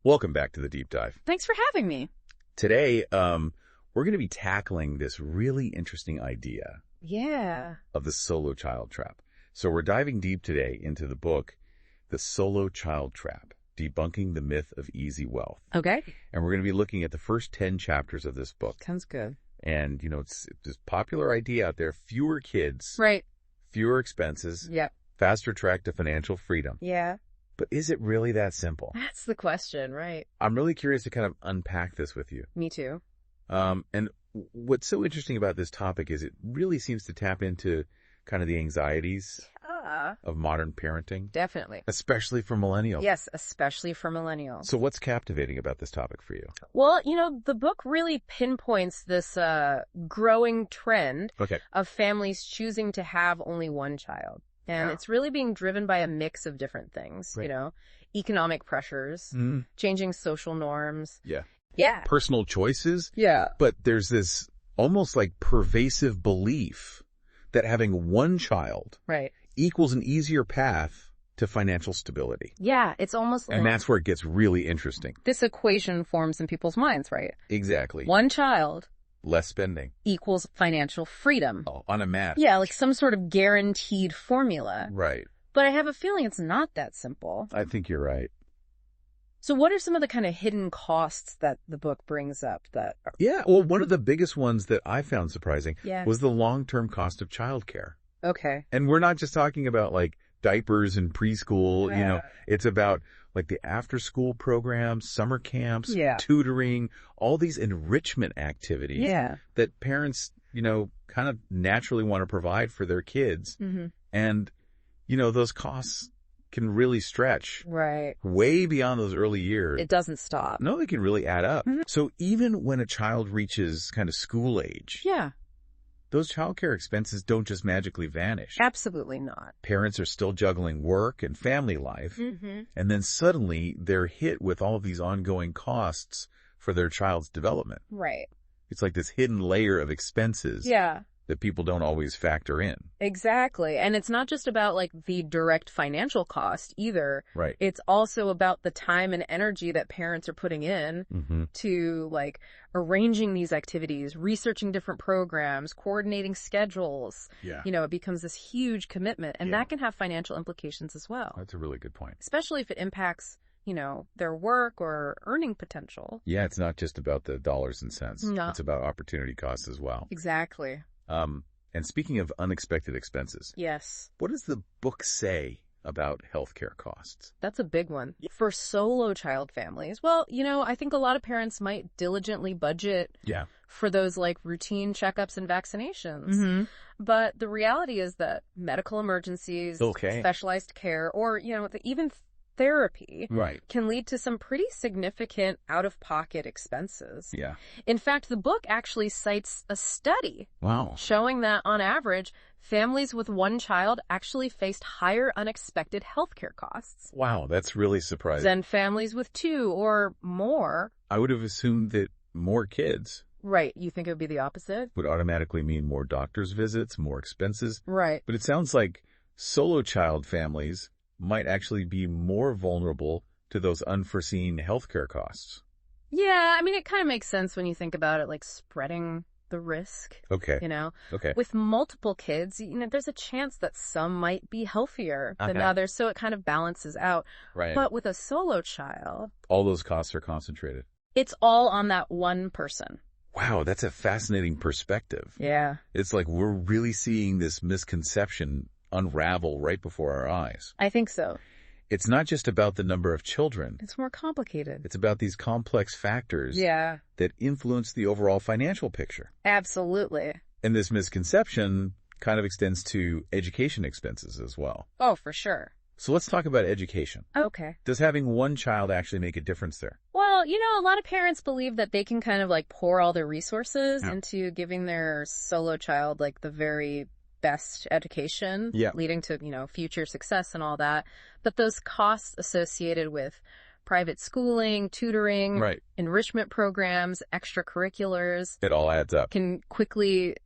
Welcome back to the Deep Dive. Thanks for having me. Today, we're going to be tackling this really interesting idea of the solo child trap. So we're diving deep today into the book, The Solo Child Trap, Debunking the Myth of Easy Wealth. Okay. And we're going to be looking at the first 10 chapters of this book. Sounds good. And, it's this popular idea out there, fewer kids, Right. fewer expenses, Yep. faster track to financial freedom. Yeah. But is it really that simple? That's the question, right? I'm really curious to kind of unpack this with you. Me too. And what's so interesting about this topic is it really seems to tap into kind of the anxieties of modern parenting. Definitely. Especially for millennials. Yes, especially for millennials. So what's captivating about this topic for you? Well, the book really pinpoints this growing trend of families choosing to have only one child. And it's really being driven by a mix of different things, economic pressures, changing social norms. Yeah. Personal choices. Yeah. But there's this almost like pervasive belief that having one child equals an easier path to financial stability. Yeah, it's almost like... And that's where it gets really interesting. This equation forms in people's minds, right? Exactly. One child... Less spending. Equals financial freedom. Oh, on a math. Yeah, like some sort of guaranteed formula. Right. But I have a feeling it's not that simple. I think you're right. So what are some of the kind of hidden costs that the book brings up that... Yeah, well, one of the biggest ones that I found surprising Yeah. was the long-term cost of childcare. Okay. And we're not just talking about like diapers and preschool, it's about like the after-school programs, summer camps, tutoring, all these enrichment activities that parents, kind of naturally want to provide for their kids. Mm-hmm. And, those costs can really stretch way beyond those early years. It doesn't stop. No, they can really add up. Mm-hmm. So even when a child reaches kind of school age, those childcare expenses don't just magically vanish. Absolutely not. Parents are still juggling work and family life, and then suddenly they're hit with all of these ongoing costs for their child's development. Right. It's like this hidden layer of expenses that people don't always factor in. Exactly. And it's not just about like the direct financial cost either. Right. It's also about the time and energy that parents are putting in to like arranging these activities, researching different programs, coordinating schedules. Yeah. It becomes this huge commitment, and that can have financial implications as well. That's a really good point. Especially if it impacts their work or earning potential. Yeah, it's not just about the dollars and cents. No. It's about opportunity costs as well. Exactly. And speaking of unexpected expenses. Yes. What does the book say about healthcare costs? That's a big one. For solo child families, well, I think a lot of parents might diligently budget for those like routine checkups and vaccinations. But the reality is that medical emergencies, specialized care, or, even therapy can lead to some pretty significant out-of-pocket expenses. Yeah. In fact, the book actually cites a study showing that, on average, families with one child actually faced higher unexpected healthcare costs. Wow, that's really surprising. Than families with two or more. I would have assumed that more kids... Right. You think it would be the opposite? Would automatically mean more doctor's visits, more expenses. Right. But it sounds like solo child families might actually be more vulnerable to those unforeseen healthcare costs. Yeah, I mean, it kind of makes sense when you think about it, like spreading the risk. Okay. Okay. With multiple kids, there's a chance that some might be healthier than others, so it kind of balances out. Right. But with a solo child... all those costs are concentrated. It's all on that one person. Wow, that's a fascinating perspective. Yeah. It's like we're really seeing this misconception unravel right before our eyes. I think so. It's not just about the number of children. It's more complicated. It's about these complex factors that influence the overall financial picture. Absolutely. And this misconception kind of extends to education expenses as well. Oh, for sure. So let's talk about education. Okay. Does having one child actually make a difference there? Well, a lot of parents believe that they can kind of like pour all their resources into giving their solo child like the very best education, leading to, future success and all that. But those costs associated with private schooling, tutoring, enrichment programs, extracurriculars, it all adds up. Can quickly,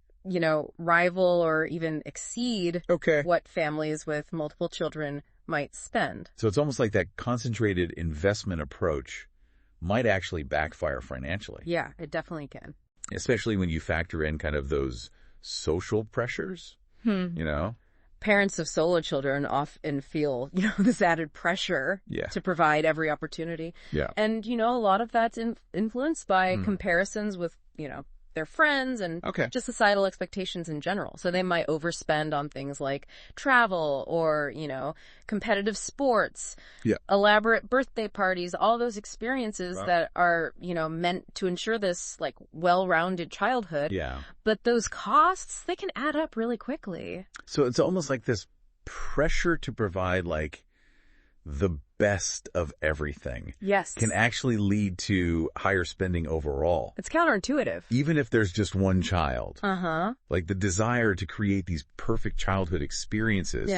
rival or even exceed what families with multiple children might spend. So it's almost like that concentrated investment approach might actually backfire financially. Yeah, it definitely can. Especially when you factor in kind of those social pressures, you know? Parents of solo children often feel, this added pressure to provide every opportunity. Yeah. And, a lot of that's influenced by comparisons with, their friends and just societal expectations in general. So they might overspend on things like travel or, competitive sports, elaborate birthday parties, all those experiences that are, meant to ensure this like well-rounded childhood. Yeah. But those costs, they can add up really quickly. So it's almost like this pressure to provide like the best of everything. Yes. Can actually lead to higher spending overall. It's counterintuitive. Even if there's just one child. Uh-huh. Like the desire to create these perfect childhood experiences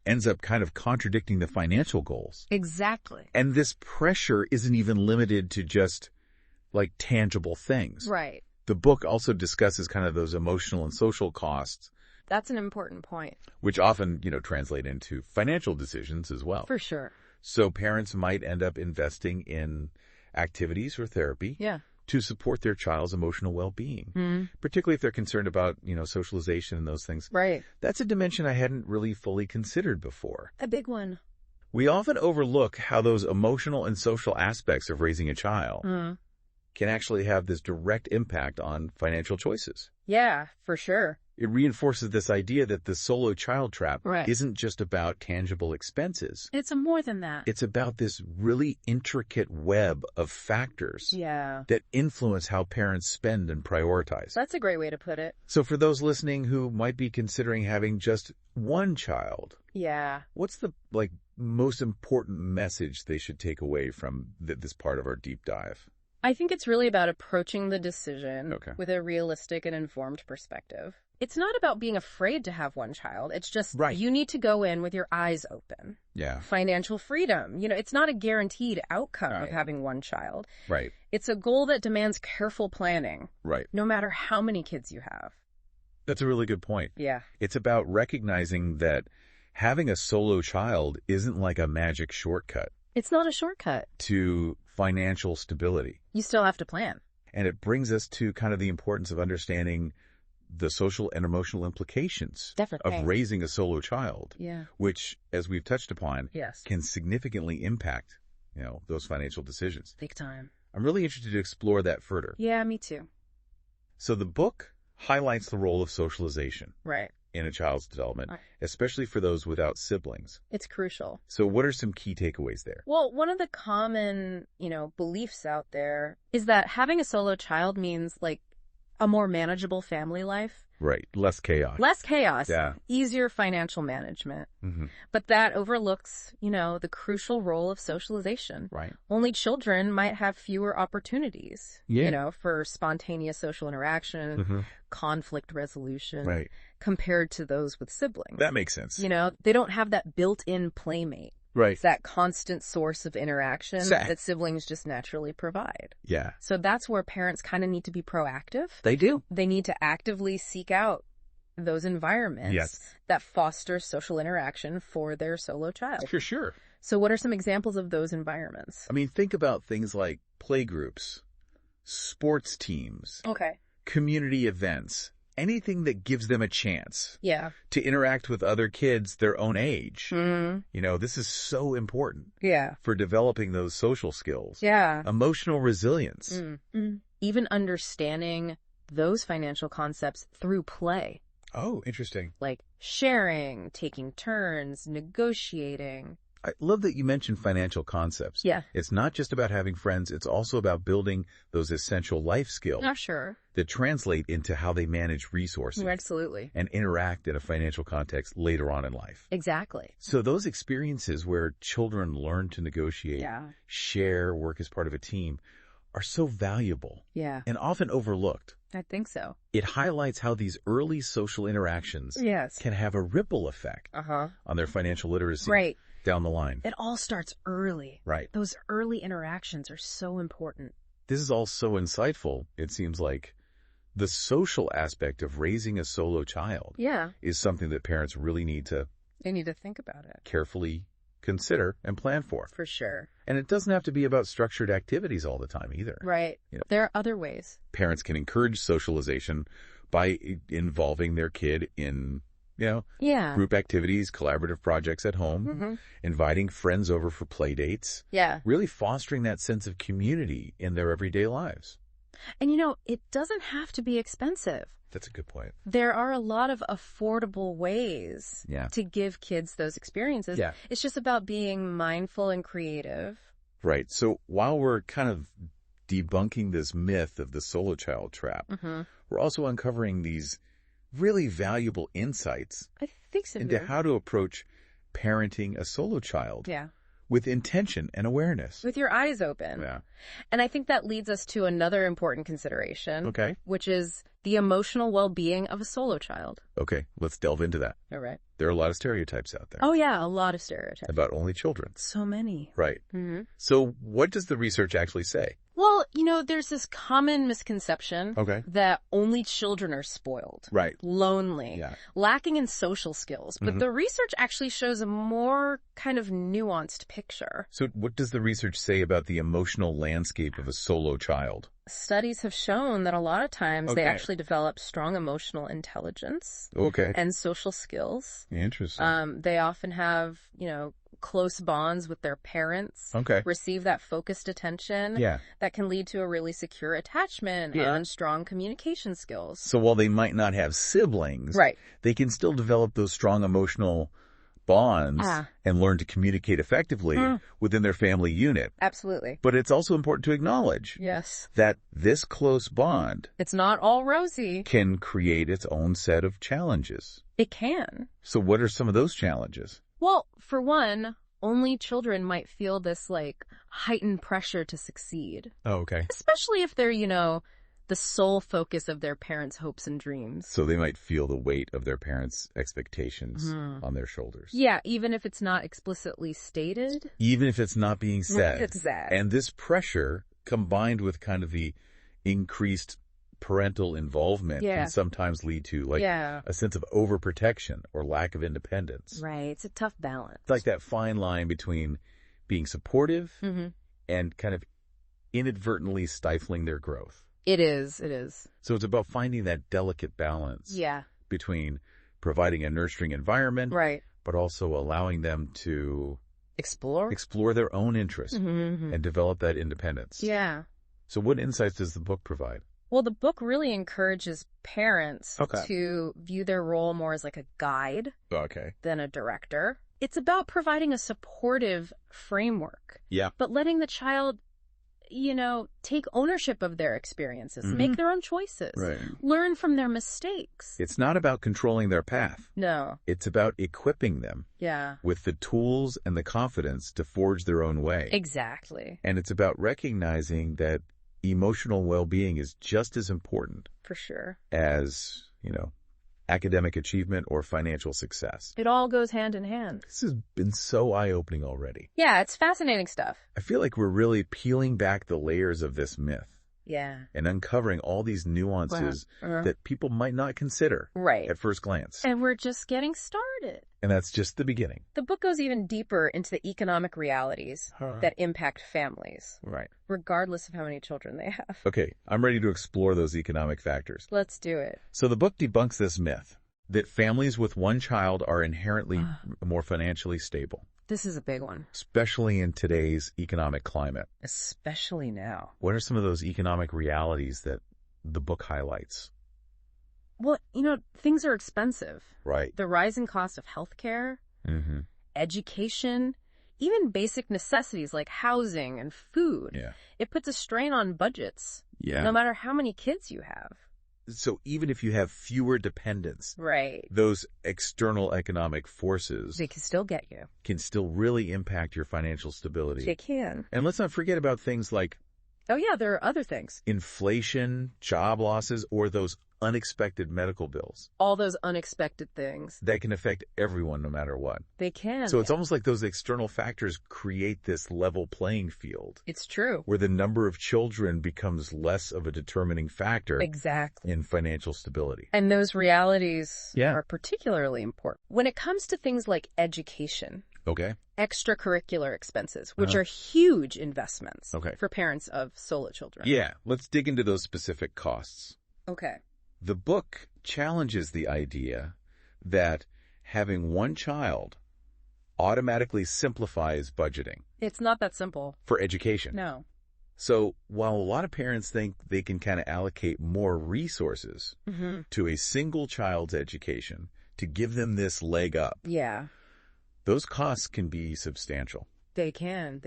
ends up kind of contradicting the financial goals. Exactly. And this pressure isn't even limited to just like tangible things. Right. The book also discusses kind of those emotional and social costs. That's an important point. Which often, translate into financial decisions as well. For sure. So parents might end up investing in activities or therapy to support their child's emotional well-being, particularly if they're concerned about, socialization and those things. Right. That's a dimension I hadn't really fully considered before. A big one. We often overlook how those emotional and social aspects of raising a child can actually have this direct impact on financial choices. Yeah, for sure. It reinforces this idea that the solo child trap isn't just about tangible expenses. It's more than that. It's about this really intricate web of factors that influence how parents spend and prioritize. That's a great way to put it. So for those listening who might be considering having just one child, what's the most important message they should take away from this part of our deep dive? I think it's really about approaching the decision with a realistic and informed perspective. It's not about being afraid to have one child. It's just you need to go in with your eyes open. Yeah. Financial freedom. It's not a guaranteed outcome of having one child. Right. It's a goal that demands careful planning. Right. No matter how many kids you have. That's a really good point. Yeah. It's about recognizing that having a solo child isn't like a magic shortcut. It's not a shortcut. To financial stability. You still have to plan. And it brings us to kind of the importance of understanding the social and emotional implications of raising a solo child, which, as we've touched upon, can significantly impact, those financial decisions. Big time. I'm really interested to explore that further. Yeah, me too. So the book highlights the role of socialization. Right. In a child's development, especially for those without siblings. It's crucial. So what are some key takeaways there? Well, one of the common, beliefs out there is that having a solo child means like a more manageable family life. Right. Less chaos. Less chaos. Yeah. Easier financial management. But that overlooks, the crucial role of socialization. Right. Only children might have fewer opportunities, for spontaneous social interaction, conflict resolution, compared to those with siblings. That makes sense. They don't have that built-in playmate. Right. It's that constant source of interaction that siblings just naturally provide. Yeah. So that's where parents kind of need to be proactive. They do. They need to actively seek out those environments that foster social interaction for their solo child. For sure. So what are some examples of those environments? I mean, think about things like playgroups, sports teams, community events, anything that gives them a chance to interact with other kids their own age. This is so important for developing those social skills. Emotional resilience. Even understanding those financial concepts through play. Oh, interesting. Like sharing, taking turns, negotiating. I love that you mentioned financial concepts. Yeah. It's not just about having friends. It's also about building those essential life skills. Sure. That translate into how they manage resources. Absolutely. And interact in a financial context later on in life. Exactly. So those experiences where children learn to negotiate, share, work as part of a team are so valuable. Yeah. And often overlooked. I think so. It highlights how these early social interactions can have a ripple effect on their financial literacy. Right. Down the line. It all starts early. Right. Those early interactions are so important. This is all so insightful. It seems like the social aspect of raising a solo child is something that parents really need to They need to think about it. Carefully consider, and plan for. For sure. And it doesn't have to be about structured activities all the time either. Right. There are other ways. Parents can encourage socialization by involving their kid in, group activities, collaborative projects at home, inviting friends over for play dates. Yeah. Really fostering that sense of community in their everyday lives. And it doesn't have to be expensive. That's a good point. There are a lot of affordable ways to give kids those experiences. Yeah. It's just about being mindful and creative. Right. So while we're kind of debunking this myth of the solo child trap, we're also uncovering these really valuable insights into how to approach parenting a solo child with intention and awareness. With your eyes open. Yeah. And I think that leads us to another important consideration, which is the emotional well-being of a solo child. Okay, let's delve into that. All right. There are a lot of stereotypes out there. Oh, yeah, a lot of stereotypes. About only children. So many. Right. So what does the research actually say? Well, there's this common misconception that only children are spoiled, lonely, lacking in social skills. But the research actually shows a more kind of nuanced picture. So what does the research say about the emotional landscape of a solo child? Studies have shown that a lot of times they actually develop strong emotional intelligence and social skills. Interesting. They often have, close bonds with their parents, receive that focused attention that can lead to a really secure attachment and strong communication skills. So while they might not have siblings, they can still develop those strong emotional bonds and learn to communicate effectively within their family unit. Absolutely. But it's also important to acknowledge that this close bond, it's not all rosy, can create its own set of challenges. It can. So what are some of those challenges? Well, for one, only children might feel this heightened pressure to succeed. Oh, okay. Especially if they're, the sole focus of their parents' hopes and dreams. So they might feel the weight of their parents' expectations on their shoulders. Yeah, even if it's not explicitly stated. Even if it's not being said. It's sad. And this pressure, combined with kind of the increased parental involvement, can sometimes lead to a sense of overprotection or lack of independence. Right. It's a tough balance. It's like that fine line between being supportive and kind of inadvertently stifling their growth. It is. So it's about finding that delicate balance between providing a nurturing environment, but also allowing them to explore their own interests and develop that independence. Yeah. So what insights does the book provide? Well, the book really encourages parents to view their role more as a guide than a director. It's about providing a supportive framework, but letting the child take ownership of their experiences, make their own choices, learn from their mistakes. It's not about controlling their path. No. It's about equipping them with the tools and the confidence to forge their own way. Exactly. And it's about recognizing that emotional well-being is just as important. For sure. As, academic achievement or financial success. It all goes hand in hand. This has been so eye-opening already. Yeah, it's fascinating stuff. I feel like we're really peeling back the layers of this myth. Yeah. And uncovering all these nuances that people might not consider at first glance. And we're just getting started. And that's just the beginning. The book goes even deeper into the economic realities that impact families. Right. Regardless of how many children they have. Okay, I'm ready to explore those economic factors. Let's do it. So the book debunks this myth that families with one child are inherently more financially stable. This is a big one. Especially in today's economic climate. Especially now. What are some of those economic realities that the book highlights? Well, things are expensive. Right. The rising cost of healthcare, education, even basic necessities like housing and food. Yeah. It puts a strain on budgets. Yeah. No matter how many kids you have. So even if you have fewer dependents, those external economic forces, they can still get you. Can still really impact your financial stability. They can. And let's not forget about things like, oh yeah, there are other things. Inflation, job losses, or those unexpected medical bills. All those unexpected things. That can affect everyone no matter what. They can. So it's almost like those external factors create this level playing field. It's true. Where the number of children becomes less of a determining factor. Exactly. In financial stability. And those realities are particularly important. When it comes to things like education. Okay. Extracurricular expenses, which are huge investments for parents of solo children. Yeah, let's dig into those specific costs. Okay. The book challenges the idea that having one child automatically simplifies budgeting. It's not that simple. For education. No. So while a lot of parents think they can kind of allocate more resources to a single child's education to give them this leg up, those costs can be substantial. They can.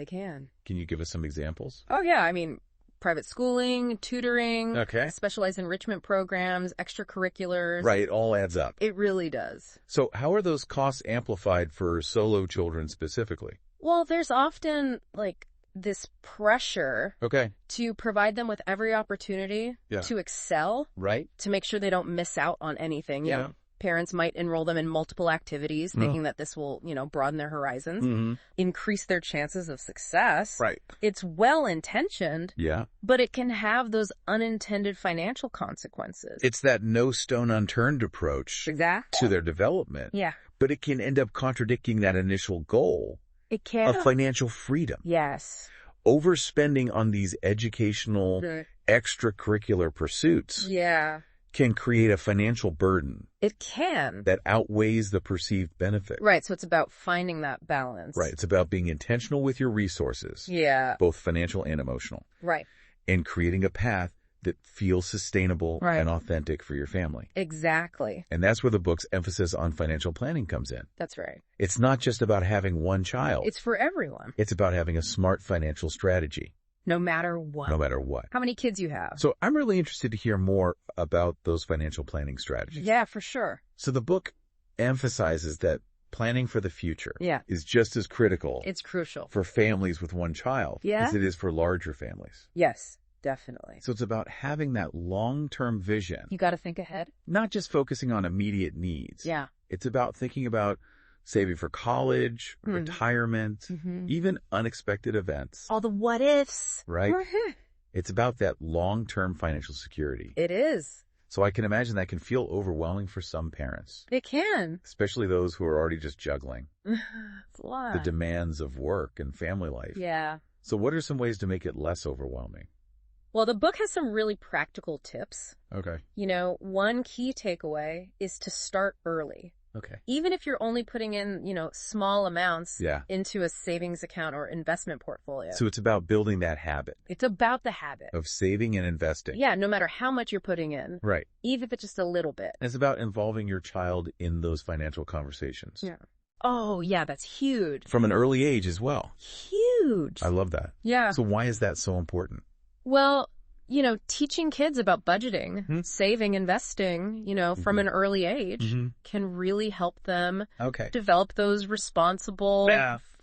Can you give us some examples? Oh, yeah. I mean, private schooling, tutoring, specialized enrichment programs, extracurriculars. Right, it all adds up. It really does. So how are those costs amplified for solo children specifically? Well, there's often, this pressure to provide them with every opportunity to excel, to make sure they don't miss out on anything. You know, parents might enroll them in multiple activities, thinking that this will, broaden their horizons, increase their chances of success. Right. It's well-intentioned, but it can have those unintended financial consequences. It's that no stone unturned approach to their development. Yeah. But it can end up contradicting that initial goal. It can. Of financial freedom. Yes. Overspending on these educational extracurricular pursuits can create a financial burden. It can. That outweighs the perceived benefit. Right, so it's about finding that balance. Right, it's about being intentional with your resources. Yeah. Both financial and emotional. Right. And creating a path that feels sustainable and authentic for your family. Exactly. And that's where the book's emphasis on financial planning comes in. That's right. It's not just about having one child. It's for everyone. It's about having a smart financial strategy. No matter what. No matter what. How many kids you have. So I'm really interested to hear more about those financial planning strategies. Yeah, for sure. So the book emphasizes that planning for the future is just as critical. It's crucial. For families with one child as it is for larger families. Yes. Definitely. So it's about having that long-term vision. You got to think ahead. Not just focusing on immediate needs. Yeah. It's about thinking about saving for college, retirement, even unexpected events. All the what ifs. Right? It's about that long-term financial security. It is. So I can imagine that can feel overwhelming for some parents. It can. Especially those who are already just juggling. It's a lot. The demands of work and family life. Yeah. So what are some ways to make it less overwhelming? Well, the book has some really practical tips. Okay. One key takeaway is to start early. Okay. Even if you're only putting in, small amounts into a savings account or investment portfolio. So it's about building that habit. It's about the habit. Of saving and investing. Yeah, no matter how much you're putting in. Right. Even if it's just a little bit. And it's about involving your child in those financial conversations. Yeah. Oh, yeah, that's huge. From an early age as well. Huge. I love that. Yeah. So why is that so important? Well, teaching kids about budgeting, saving, investing, from an early age can really help them develop those responsible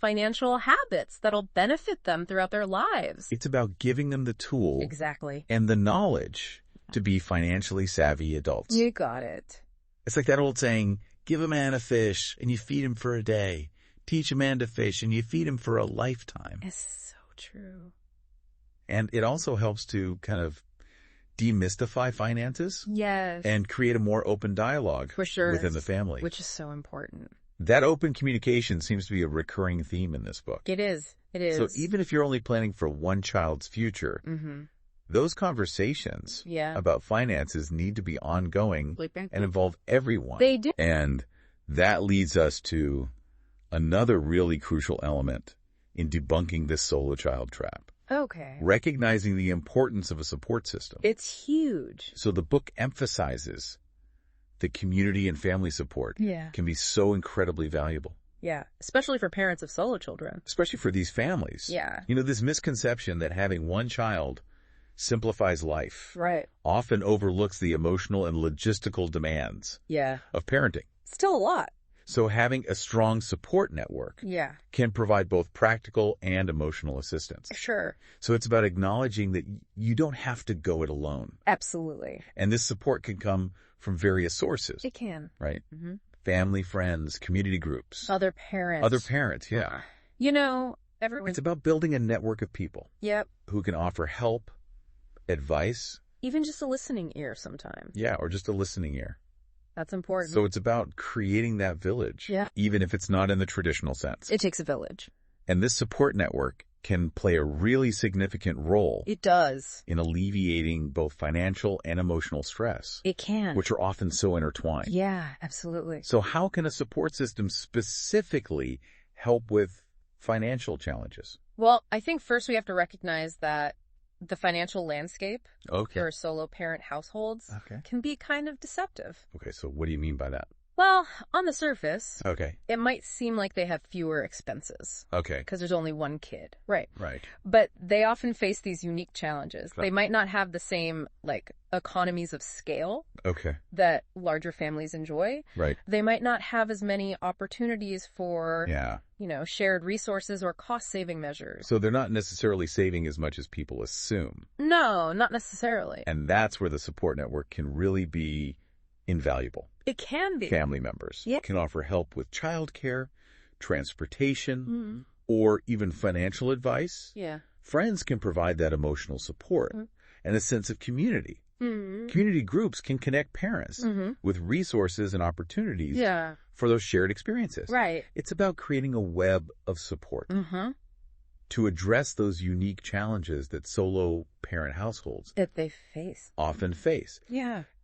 financial habits that'll benefit them throughout their lives. It's about giving them the tool. Exactly. And the knowledge to be financially savvy adults. You got it. It's like that old saying, give a man a fish and you feed him for a day. Teach a man to fish and you feed him for a lifetime. It's so true. And it also helps to kind of demystify finances. Yes. And create a more open dialogue within the family. Which is so important. That open communication seems to be a recurring theme in this book. It is. It is. So even if you're only planning for one child's future, those conversations about finances need to be ongoing and involve everyone. They do. And that leads us to another really crucial element in debunking this solo child trap. Okay. Recognizing the importance of a support system. It's huge. So the book emphasizes that community and family support can be so incredibly valuable. Yeah, especially for parents of solo children. Especially for these families. Yeah. This misconception that having one child simplifies life often overlooks the emotional and logistical demands of parenting. Still a lot. So having a strong support network can provide both practical and emotional assistance. Sure. So it's about acknowledging that you don't have to go it alone. Absolutely. And this support can come from various sources. It can. Right? Family, friends, community groups. Other parents. Other parents, yeah. Everyone. It's about building a network of people. Yep. Who can offer help, advice. Even just a listening ear sometimes. Yeah, or just a listening ear. That's important. So it's about creating that village, even if it's not in the traditional sense. It takes a village. And this support network can play a really significant role. It does. In alleviating both financial and emotional stress. It can. Which are often so intertwined. Yeah, absolutely. So how can a support system specifically help with financial challenges? Well, I think first we have to recognize that the financial landscape for solo parent households can be kind of deceptive. Okay, so what do you mean by that? Well, on the surface, it might seem like they have fewer expenses. Because there's only one kid. Right. But they often face these unique challenges. They might not have the same, economies of scale that larger families enjoy. They might not have as many opportunities for, shared resources or cost-saving measures. So they're not necessarily saving as much as people assume. No, not necessarily. And that's where the support network can really be invaluable. It can be. Family members can offer help with childcare, transportation, or even financial advice. Friends can provide that emotional support and a sense of community. Community groups can connect parents with resources and opportunities for those shared experiences. It's about creating a web of support to address those unique challenges that solo parent households that they often face.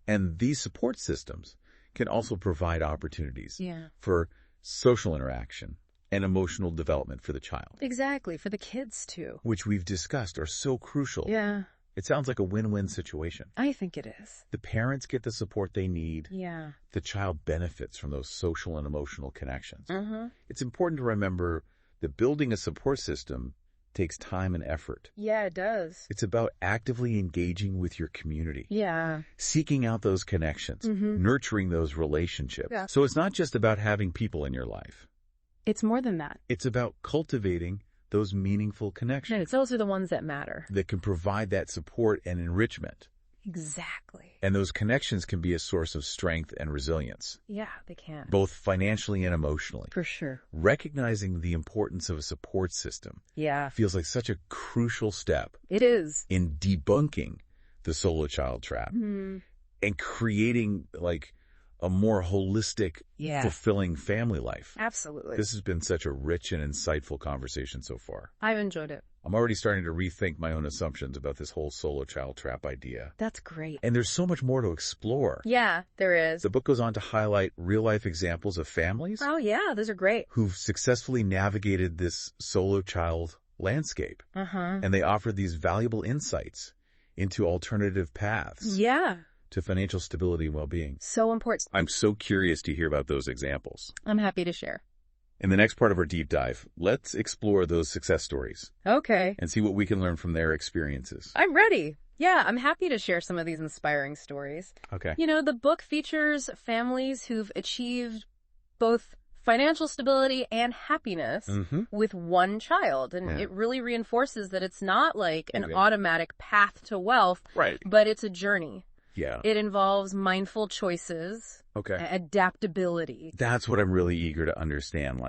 And these support systems can also provide opportunities for social interaction and emotional development for the child. Exactly, for the kids too. Which we've discussed are so crucial. It sounds like a win-win situation. I think it is. The parents get the support they need. The child benefits from those social and emotional connections. It's important to remember that building a support system takes time and effort. It does. It's about actively engaging with your community. Seeking out those connections, nurturing those relationships. So it's not just about having people in your life. It's more than that. It's about cultivating those meaningful connections. Those are the ones that matter. That can provide that support and enrichment. Exactly. And those connections can be a source of strength and resilience. They can. Both financially and emotionally. For sure. Recognizing the importance of a support system feels like such a crucial step. It is. In debunking the solo child trap. And creating a more holistic, fulfilling family life. Absolutely. This has been such a rich and insightful conversation so far. I've enjoyed it. I'm already starting to rethink my own assumptions about this whole solo child trap idea. That's great. And there's so much more to explore. There is. The book goes on to highlight real-life examples of families. Oh, yeah, those are great. Who've successfully navigated this solo child landscape. And they offer these valuable insights into alternative paths. To financial stability and well-being. So important. I'm so curious to hear about those examples. I'm happy to share. In the next part of our deep dive, let's explore those success stories. And see what we can learn from their experiences. I'm ready. I'm happy to share some of these inspiring stories. The book features families who've achieved both financial stability and happiness with one child. And it really reinforces that it's not like an automatic path to wealth, but it's a journey. It involves mindful choices, adaptability. That's what I'm really eager to understand.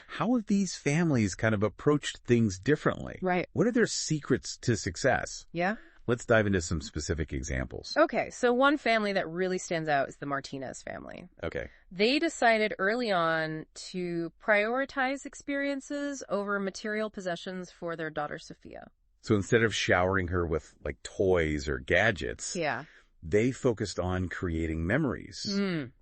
How have these families kind of approached things differently? What are their secrets to success? Let's dive into some specific examples. So one family that really stands out is the Martinez family. They decided early on to prioritize experiences over material possessions for their daughter, Sophia. So instead of showering her with toys or gadgets, they focused on creating memories,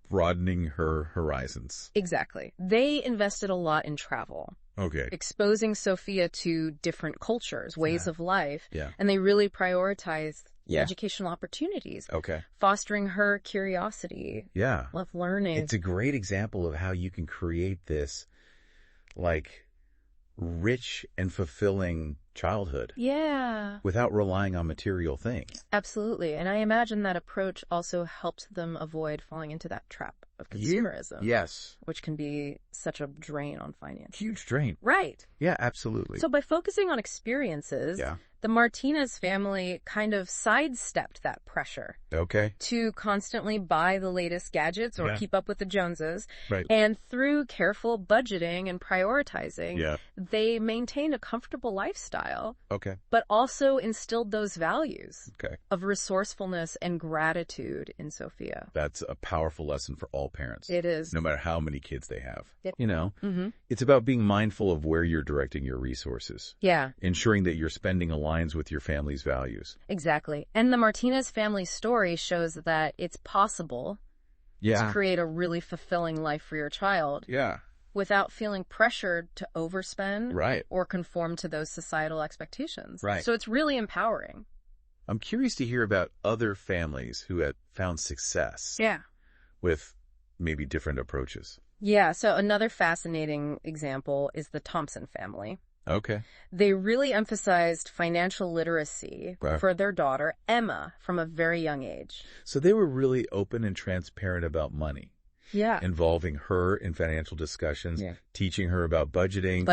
broadening her horizons. Exactly. They invested a lot in travel. Exposing Sophia to different cultures, ways of life. And they really prioritized educational opportunities. Fostering her curiosity. Love learning. It's a great example of how you can create this, rich and fulfilling childhood. Without relying on material things. Absolutely. And I imagine that approach also helped them avoid falling into that trap of consumerism. Which can be such a drain on finance. Huge drain. Right. Yeah, absolutely. So by focusing on experiences, The Martinez family kind of sidestepped that pressure. Okay. To constantly buy the latest gadgets or keep up with the Joneses. Right. And through careful budgeting and prioritizing, they maintained a comfortable lifestyle. Okay. But also instilled those values of resourcefulness and gratitude in Sophia. That's a powerful lesson for all parents. It is. No matter how many kids they have. You know, it's about being mindful of where you're directing your resources. Yeah. Ensuring that your spending aligns with your family's values. Exactly. And the Martinez family story shows that it's possible to create a really fulfilling life for your child. Yeah. Without feeling pressured to overspend right. or conform to those societal expectations. Right. So it's really empowering. I'm curious to hear about other families who had found success. Yeah. With maybe different approaches. Yeah, so another fascinating example is the Thompson family. Okay. They really emphasized financial literacy for their daughter, Emma, from a very young age. So they were really open and transparent about money. Yeah. Involving her in financial discussions, teaching her about budgeting.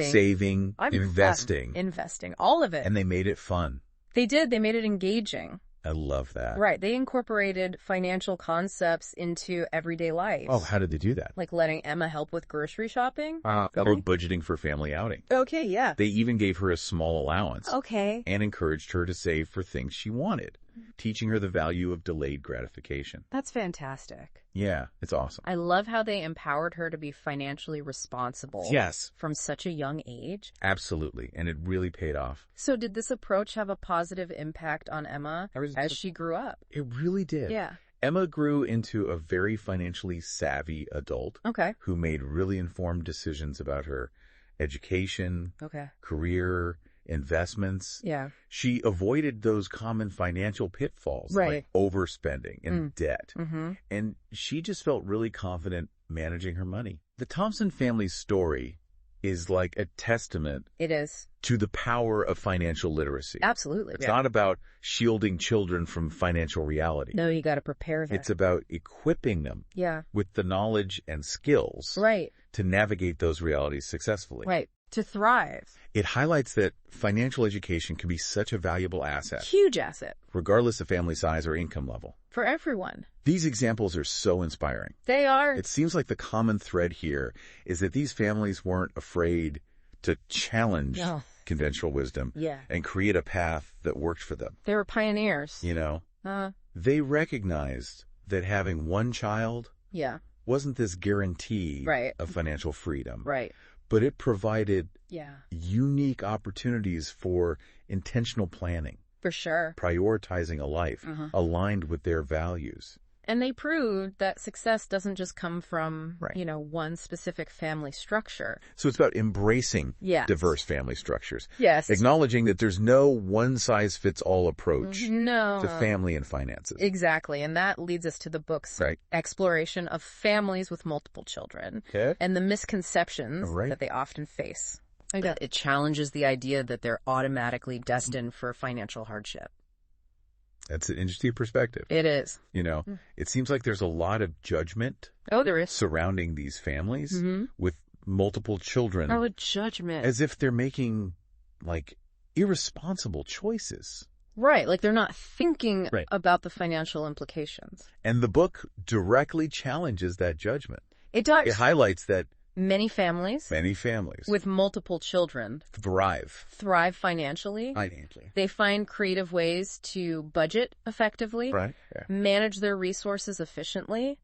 Saving, investing. Investing, all of it. And they made it fun. They did. They made it engaging. I love that. Right. They incorporated financial concepts into everyday life. Oh, how did they do that? Like letting Emma help with grocery shopping. Or budgeting for family outing. Okay, yeah. They even gave her a small allowance. Okay. And encouraged her to save for things she wanted, teaching her the value of delayed gratification. That's fantastic. Yeah, it's awesome. I love how they empowered her to be financially responsible. Yes. From such a young age. Absolutely. And it really paid off. So did this approach have a positive impact on Emma as she grew up? It really did. Yeah. Emma grew into a very financially savvy adult. Okay. Who made really informed decisions about her education, career, investments. Yeah. She avoided those common financial pitfalls like overspending and debt. And she just felt really confident managing her money. The Thompson family's story is like a testament. It is. To the power of financial literacy. Absolutely. It's not about shielding children from financial reality. No, you got to prepare them. It's about equipping them with the knowledge and skills to navigate those realities successfully. Right. To thrive. It highlights that financial education can be such a valuable asset. Huge asset. Regardless of family size or income level. For everyone. These examples are so inspiring. They are. It seems like the common thread here is that these families weren't afraid to challenge conventional wisdom and create a path that worked for them. They were pioneers. You know, they recognized that having one child wasn't this guarantee of financial freedom. Right. But it provided unique opportunities for intentional planning. For sure. Prioritizing a life aligned with their values. And they proved that success doesn't just come from, one specific family structure. So it's about embracing diverse family structures. Yes. Acknowledging that there's no one-size-fits-all approach to family and finances. Exactly. And that leads us to the book's exploration of families with multiple children and the misconceptions that they often face. It challenges the idea that they're automatically destined for financial hardship. That's an interesting perspective. It is. You know, it seems like there's a lot of judgment there is. Surrounding these families with multiple children. Oh, judgment. As if they're making, like, irresponsible choices. Right, like they're not thinking about the financial implications. And the book directly challenges that judgment. It does. It highlights that Many families with multiple children thrive financially. They find creative ways to budget effectively, manage their resources efficiently,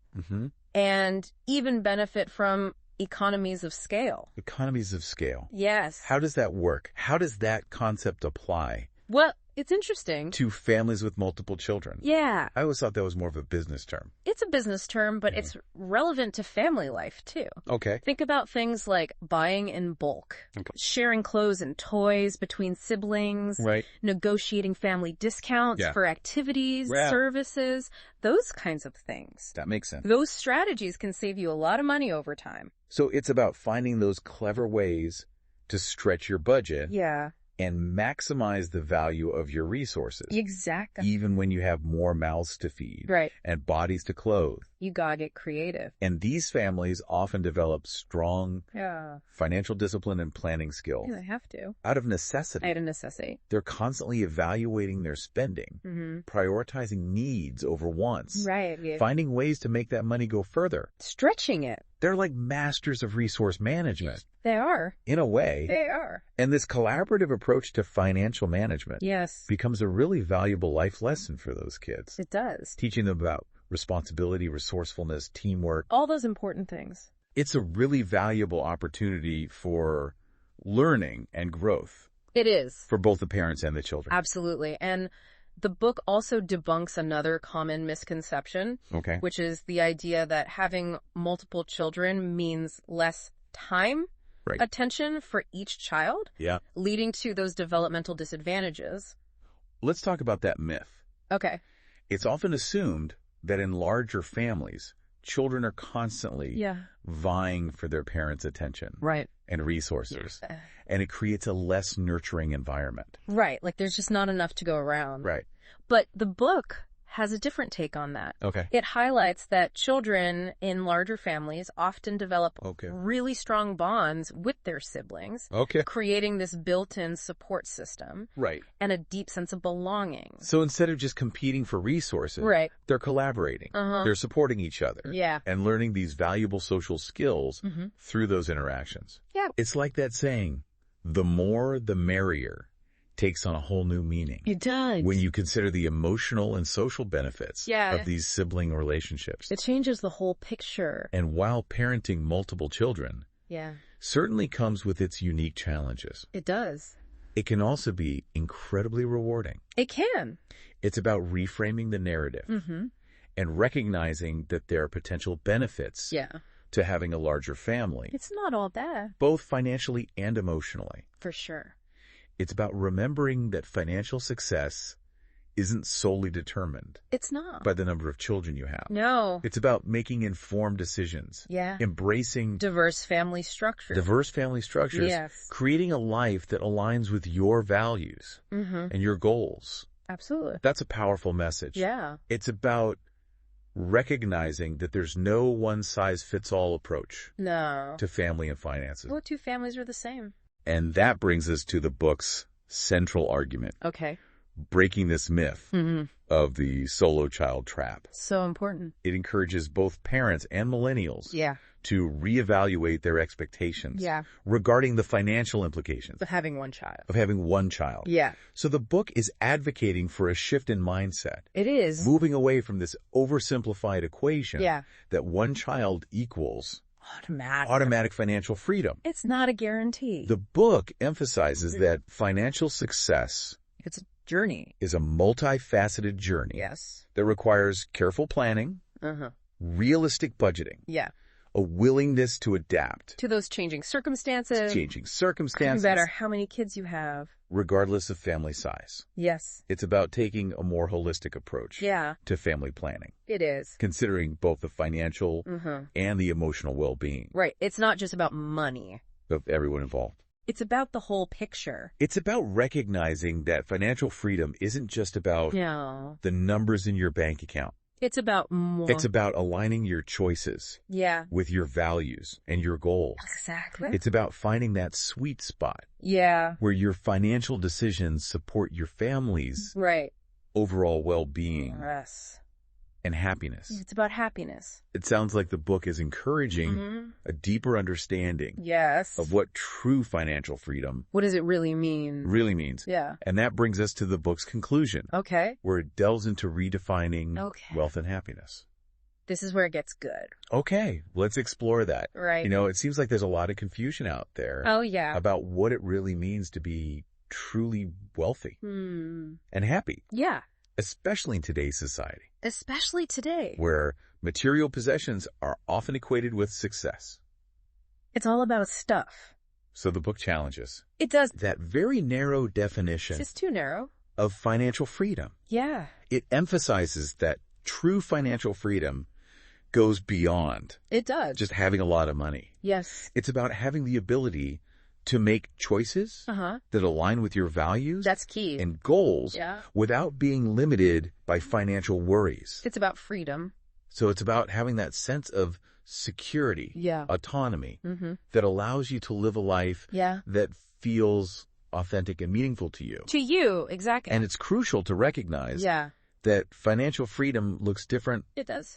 and even benefit from economies of scale. Economies of scale. Yes. How does that work? How does that concept apply? Well, it's interesting. To families with multiple children. Yeah. I always thought that was more of a business term. It's a business term, but it's relevant to family life, too. Okay. Think about things like buying in bulk, sharing clothes and toys between siblings, negotiating family discounts for activities, services, those kinds of things. That makes sense. Those strategies can save you a lot of money over time. So it's about finding those clever ways to stretch your budget. Yeah. And maximize the value of your resources. Exactly. Even when you have more mouths to feed. Right. And bodies to clothe. You gotta get creative. And these families often develop strong financial discipline and planning skills. Yeah, they have to. Out of necessity. Out of necessity. They're constantly evaluating their spending, prioritizing needs over wants, finding ways to make that money go further. Stretching it. They're like masters of resource management. They are. In a way. They are. And this collaborative approach to financial management becomes a really valuable life lesson for those kids. It does. Teaching them about responsibility, resourcefulness, teamwork. All those important things. It's a really valuable opportunity for learning and growth. It is. For both the parents and the children. Absolutely. And the book also debunks another common misconception, which is the idea that having multiple children means less time, attention for each child, leading to those developmental disadvantages. Let's talk about that myth. Okay. It's often assumed that in larger families, children are constantly vying for their parents' attention and resources. And it creates a less nurturing environment. Right. Like there's just not enough to go around. Right. But the book has a different take on that. Okay. It highlights that children in larger families often develop really strong bonds with their siblings, creating this built-in support system and a deep sense of belonging. So instead of just competing for resources, they're collaborating. They're supporting each other and learning these valuable social skills through those interactions. Yeah. It's like that saying, the more the merrier, takes on a whole new meaning. It does. When you consider the emotional and social benefits of these sibling relationships. It changes the whole picture. And while parenting multiple children certainly comes with its unique challenges. It does. It can also be incredibly rewarding. It can. It's about reframing the narrative and recognizing that there are potential benefits to having a larger family. It's not all bad. Both financially and emotionally. For sure. It's about remembering that financial success isn't solely determined. It's not. By the number of children you have. No. It's about making informed decisions. Embracing diverse family structures. Diverse family structures. Creating a life that aligns with your values and your goals. Absolutely. That's a powerful message. It's about recognizing that there's no one-size-fits-all approach to family and finances. No two families are the same. And that brings us to the book's central argument. Breaking this myth of the solo child trap. So important. It encourages both parents and millennials to reevaluate their expectations regarding the financial implications of having one child. So the book is advocating for a shift in mindset. It is. Moving away from this oversimplified equation that one child equals automatic financial freedom. It's not a guarantee. The book emphasizes that financial success it's a journey. Is a multifaceted journey that requires careful planning, realistic budgeting, a willingness to adapt to those changing circumstances. No matter how many kids you have. Regardless of family size. It's about taking a more holistic approach to family planning. It is. Considering both the financial and the emotional well-being. Right. It's not just about money. Of everyone involved. It's about the whole picture. It's about recognizing that financial freedom isn't just about the numbers in your bank account. It's about more. It's about aligning your choices with your values and your goals. Exactly. It's about finding that sweet spot where your financial decisions support your family's overall well-being and happiness. It's about happiness. It sounds like the book is encouraging a deeper understanding of what true financial freedom what does it really mean? Really means. And that brings us to the book's conclusion. Where it delves into redefining wealth and happiness. This is where it gets good. Let's explore that. Right. You know, it seems like there's a lot of confusion out there. About what it really means to be truly wealthy and happy. Especially in today's society. Especially today. Where material possessions are often equated with success. It's all about stuff. So the book challenges. It does. That very narrow definition. It's just too narrow. Of financial freedom. It emphasizes that true financial freedom goes beyond. It does. Just having a lot of money. It's about having the ability to make choices that align with your values. That's key. And goals without being limited by financial worries. It's about freedom. So it's about having that sense of security, autonomy, that allows you to live a life that feels authentic and meaningful to you. To you, exactly. And it's crucial to recognize that financial freedom looks different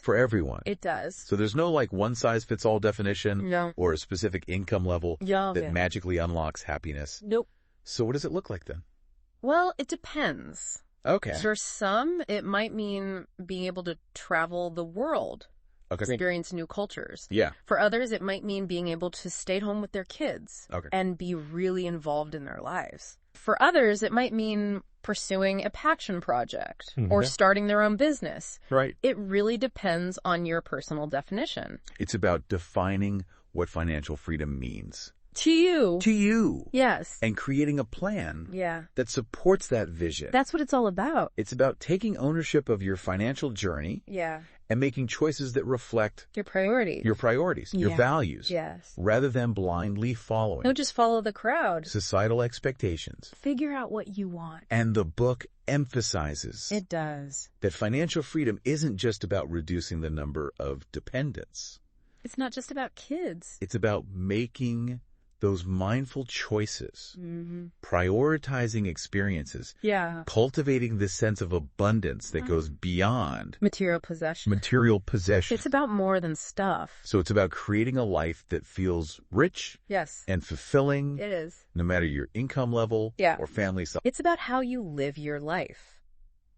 for everyone. It does. So there's no like one-size-fits-all definition or a specific income level that magically unlocks happiness. Nope. So what does it look like then? Well, it depends. Okay. For some, it might mean being able to travel the world, experience new cultures. Yeah. For others, it might mean being able to stay home with their kids and be really involved in their lives. For others, it might mean pursuing a passion project or starting their own business. Right. It really depends on your personal definition. It's about defining what financial freedom means. To you. To you. Yes. And creating a plan that supports that vision. That's what it's all about. It's about taking ownership of your financial journey and making choices that reflect your priorities, your values, rather than blindly following. Don't just follow the crowd. Societal expectations. Figure out what you want. And the book emphasizes it does that financial freedom isn't just about reducing the number of dependents. It's not just about kids. It's about making those mindful choices, prioritizing experiences, cultivating this sense of abundance that goes beyond material possession. It's about more than stuff. So it's about creating a life that feels rich and fulfilling. It is. No matter your income level or family size. It's about how you live your life.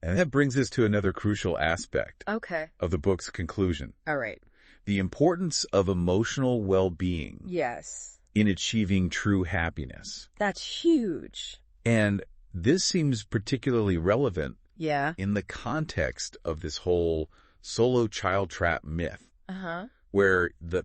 And that brings us to another crucial aspect of the book's conclusion. All right. The importance of emotional well-being. Yes. In achieving true happiness. That's huge. And this seems particularly relevant in the context of this whole solo child trap myth, where the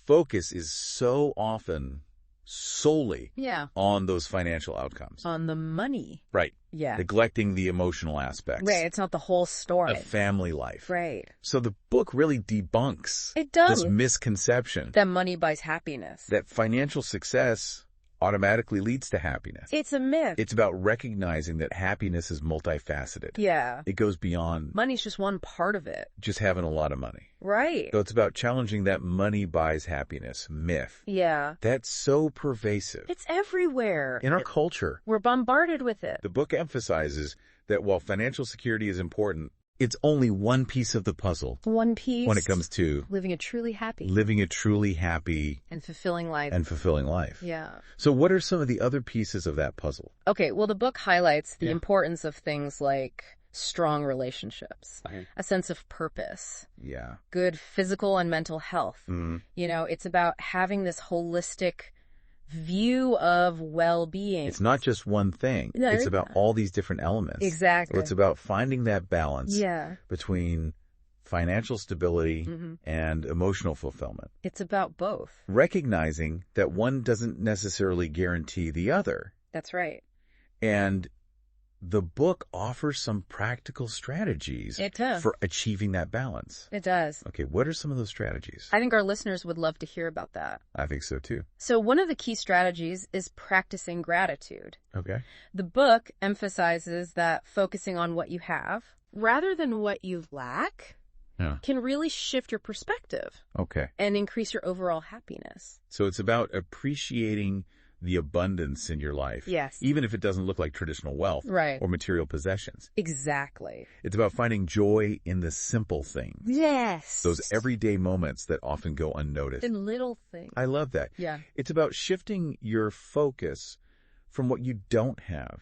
focus is so often solely on those financial outcomes. On the money. Right. Yeah. Neglecting the emotional aspects. Right. It's not the whole story. Of family life. Right. So the book really debunks this misconception. That money buys happiness. That financial success automatically leads to happiness. It's a myth. It's about recognizing that happiness is multifaceted. Yeah. It goes beyond... money's just one part of it. Just having a lot of money. Right. So it's about challenging that money buys happiness myth. Yeah. That's so pervasive. It's everywhere. In our culture. We're bombarded with it. The book emphasizes that while financial security is important, it's only one piece of the puzzle. One piece. When it comes to living a truly happy and fulfilling life. Yeah. So what are some of the other pieces of that puzzle? Okay, well, the book highlights the importance of things like strong relationships, a sense of purpose, good physical and mental health. You know, it's about having this holistic view of well-being. It's not just one thing. No, it's about all these different elements. Exactly. So it's about finding that balance between financial stability and emotional fulfillment. It's about both. Recognizing that one doesn't necessarily guarantee the other. That's right. And the book offers some practical strategies for achieving that balance. It does. Okay, what are some of those strategies? I think our listeners would love to hear about that. I think so too. So one of the key strategies is practicing gratitude. Okay. The book emphasizes that focusing on what you have rather than what you lack can really shift your perspective. Okay. And increase your overall happiness. So it's about appreciating the abundance in your life. Yes. Even if it doesn't look like traditional wealth or material possessions. Exactly. It's about finding joy in the simple things. Yes. Those everyday moments that often go unnoticed. In little things. I love that. Yeah. It's about shifting your focus from what you don't have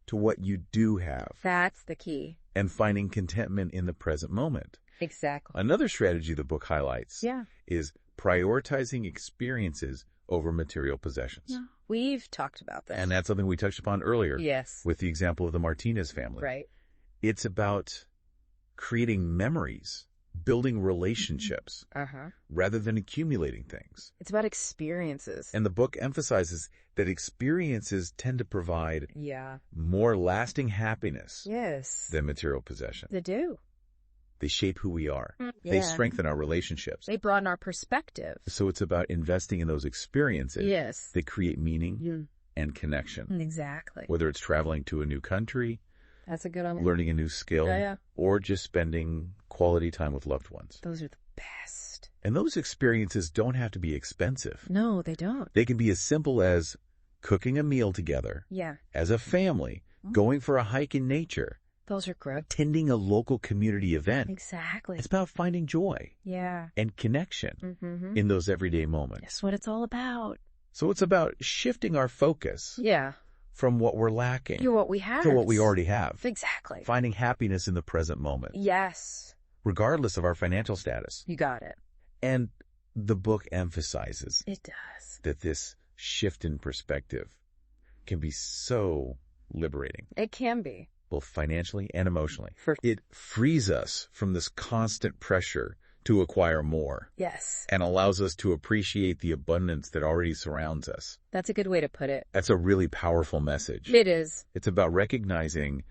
to what you do have. That's the key. And finding contentment in the present moment. Exactly. Another strategy the book highlights is prioritizing experiences over material possessions. Yeah. We've talked about this. And that's something we touched upon earlier. Yes. With the example of the Martinez family. Right. It's about creating memories, building relationships, rather than accumulating things. It's about experiences. And the book emphasizes that experiences tend to provide more lasting happiness than material possessions. They do. They shape who we are. They strengthen our relationships. They broaden our perspective. So it's about investing in those experiences that create meaning and connection. Exactly. Whether it's traveling to a new country, that's a good one. Learning a new skill, or just spending quality time with loved ones. Those are the best. And those experiences don't have to be expensive. No, they don't. They can be as simple as cooking a meal together. Yeah. As a family, going for a hike in nature. Those are great. Attending a local community event. Exactly. It's about finding joy. Yeah. And connection in those everyday moments. That's what it's all about. So it's about shifting our focus. Yeah. From what we're lacking. To what we have. To what we already have. Exactly. Finding happiness in the present moment. Yes. Regardless of our financial status. You got it. And the book emphasizes. It does. That this shift in perspective can be so liberating. It can be. Both financially and emotionally. It frees us from this constant pressure to acquire more. Yes. And allows us to appreciate the abundance that already surrounds us. That's a good way to put it. That's a really powerful message. It is. It's about recognizing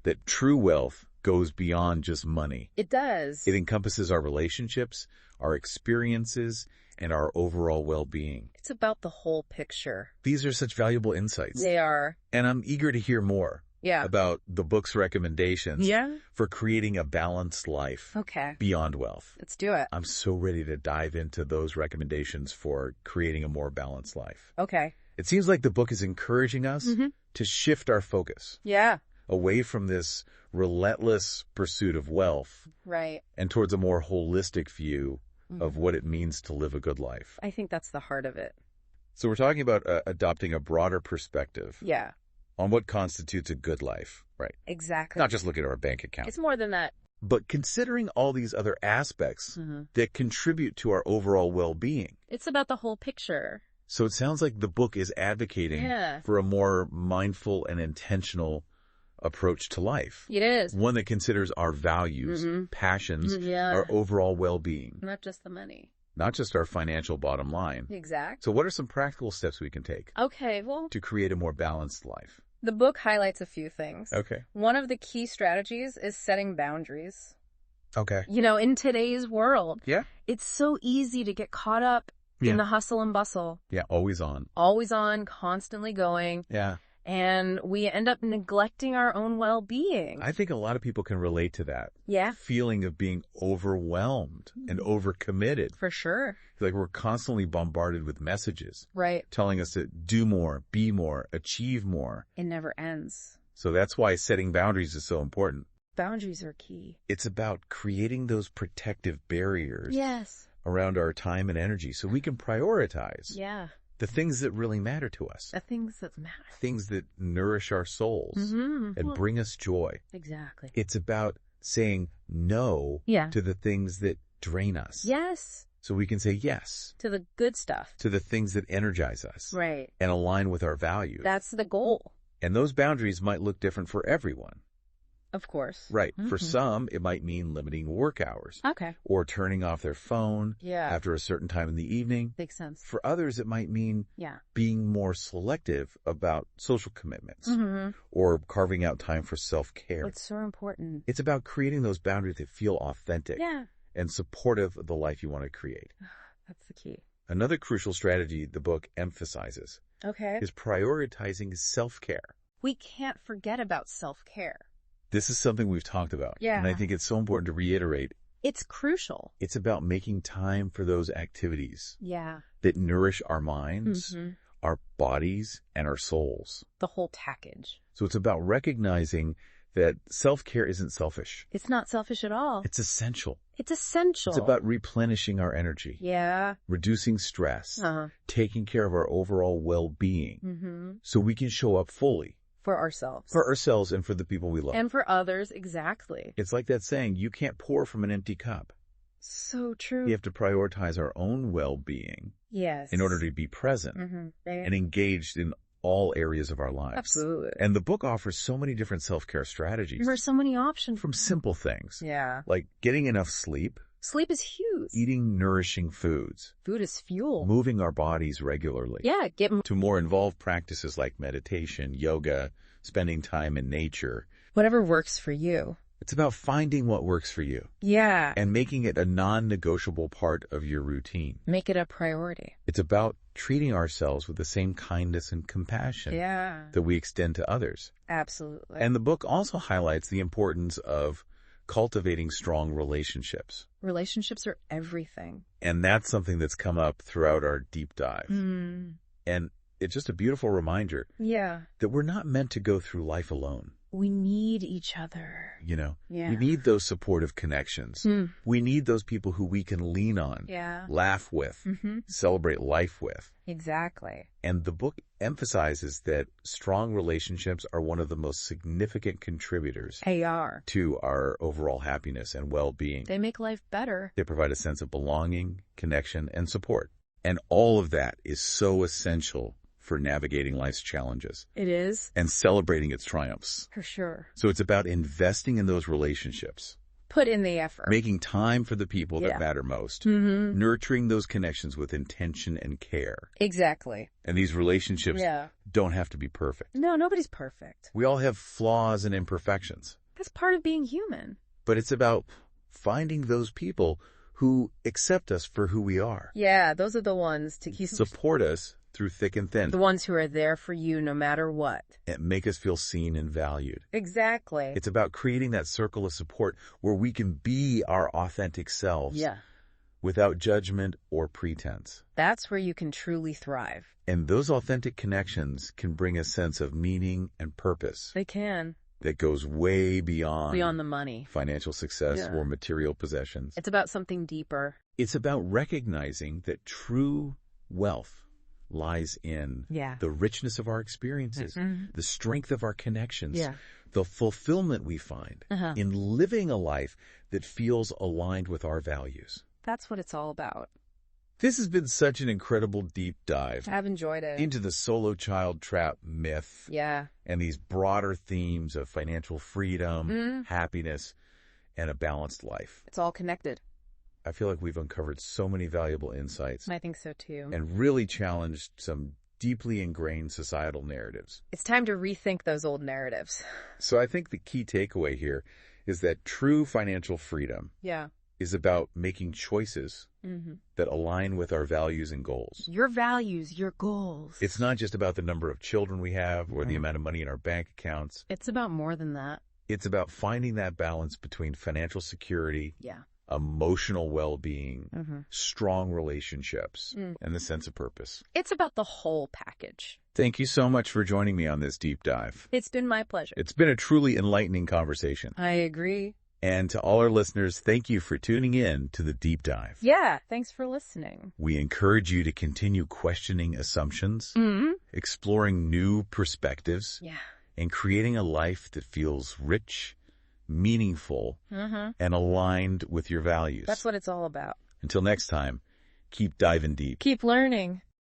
that true wealth goes beyond just money. It does. It encompasses our relationships, our experiences, and our overall well-being. It's about the whole picture. These are such valuable insights. They are. And I'm eager to hear more. Yeah. About the book's recommendations for creating a balanced life beyond wealth. Let's do it. I'm so ready to dive into those recommendations for creating a more balanced life. Okay. It seems like the book is encouraging us to shift our focus. Yeah. Away from this relentless pursuit of wealth. Right. And towards a more holistic view of what it means to live a good life. I think that's the heart of it. So we're talking about adopting a broader perspective. Yeah. On what constitutes a good life, right? Exactly. Not just looking at our bank account. It's more than that. But considering all these other aspects that contribute to our overall well-being. It's about the whole picture. So it sounds like the book is advocating for a more mindful and intentional approach to life. It is. One that considers our values, passions, our overall well-being. Not just the money. Not just our financial bottom line. Exactly. So what are some practical steps we can take? Okay, well, to create a more balanced life? The book highlights a few things. Okay. One of the key strategies is setting boundaries. Okay. You know, in today's world, it's so easy to get caught up in the hustle and bustle. Yeah, always on. Always on, constantly going. Yeah. And we end up neglecting our own well-being. I think a lot of people can relate to that. Yeah. Feeling of being overwhelmed and overcommitted. For sure. Like we're constantly bombarded with messages. Right. Telling us to do more, be more, achieve more. It never ends. So that's why setting boundaries is so important. Boundaries are key. It's about creating those protective barriers. Yes. Around our time and energy so we can prioritize. Yeah. The things that really matter to us. The things that matter. Things that nourish our souls and bring us joy. Exactly. It's about saying no to the things that drain us. Yes. So we can say yes. To the good stuff. To the things that energize us. Right. And align with our values. That's the goal. And those boundaries might look different for everyone. Of course. Right. For some, it might mean limiting work hours. Okay. Or turning off their phone after a certain time in the evening. Makes sense. For others, it might mean being more selective about social commitments or carving out time for self-care. It's so important. It's about creating those boundaries that feel authentic and supportive of the life you want to create. That's the key. Another crucial strategy the book emphasizes is prioritizing self-care. We can't forget about self-care. This is something we've talked about. Yeah. And I think it's so important to reiterate. It's crucial. It's about making time for those activities. Yeah. That nourish our minds, our bodies, and our souls. The whole package. So it's about recognizing that self-care isn't selfish. It's not selfish at all. It's essential. It's essential. It's about replenishing our energy. Yeah. Reducing stress. Taking care of our overall well-being. So we can show up fully. For ourselves. For ourselves and for the people we love. And for others, exactly. It's like that saying, you can't pour from an empty cup. So true. We have to prioritize our own well-being. Yes. In order to be present and engaged in all areas of our lives. Absolutely. And the book offers so many different self-care strategies. There are so many options. From simple things. Yeah. Like getting enough sleep. Sleep is huge. Eating nourishing foods. Food is fuel. Moving our bodies regularly. Yeah. To more involved practices like meditation, yoga, spending time in nature. Whatever works for you. It's about finding what works for you. Yeah. And making it a non-negotiable part of your routine. Make it a priority. It's about treating ourselves with the same kindness and compassion that we extend to others. Absolutely. And the book also highlights the importance of cultivating strong relationships. Relationships are everything. And that's something that's come up throughout our deep dive. And it's just a beautiful reminder that we're not meant to go through life alone. We need each other. We need those supportive connections. We need those people who we can lean on, laugh with, celebrate life with. Exactly. And the book emphasizes that strong relationships are one of the most significant contributors to our overall happiness and well-being. They make life better. They provide a sense of belonging, connection, and support. And all of that is so essential for navigating life's challenges. It is. And celebrating its triumphs. For sure. So it's about investing in those relationships. Put in the effort. Making time for the people that matter most. Nurturing those connections with intention and care. Exactly. And these relationships don't have to be perfect. No, nobody's perfect. We all have flaws and imperfections. That's part of being human. But it's about finding those people who accept us for who we are. Yeah, those are the ones to support us through thick and thin. The ones who are there for you no matter what. And make us feel seen and valued. Exactly. It's about creating that circle of support where we can be our authentic selves without judgment or pretense. That's where you can truly thrive. And those authentic connections can bring a sense of meaning and purpose. They can. That goes way beyond the money, financial success, or material possessions. It's about something deeper. It's about recognizing that true wealth lies in the richness of our experiences, the strength of our connections, the fulfillment we find in living a life that feels aligned with our values. That's what it's all about. This has been such an incredible deep dive. I've enjoyed it. Into the solo child trap myth. And these broader themes of financial freedom, happiness, and a balanced life. It's all connected. I feel like we've uncovered so many valuable insights. I think so too. And really challenged some deeply ingrained societal narratives. It's time to rethink those old narratives. So I think the key takeaway here is that true financial freedom is about making choices that align with our values and goals. Your values, your goals. It's not just about the number of children we have or the amount of money in our bank accounts. It's about more than that. It's about finding that balance between financial security, emotional well-being, strong relationships, and the sense of purpose. It's about the whole package. Thank you so much for joining me on this deep dive. It's been my pleasure. It's been a truly enlightening conversation. I agree. And to all our listeners, thank you for tuning in to the deep dive. Yeah, thanks for listening. We encourage you to continue questioning assumptions, exploring new perspectives, and creating a life that feels rich, meaningful, and aligned with your values. That's what it's all about. Until next time, keep diving deep. Keep learning.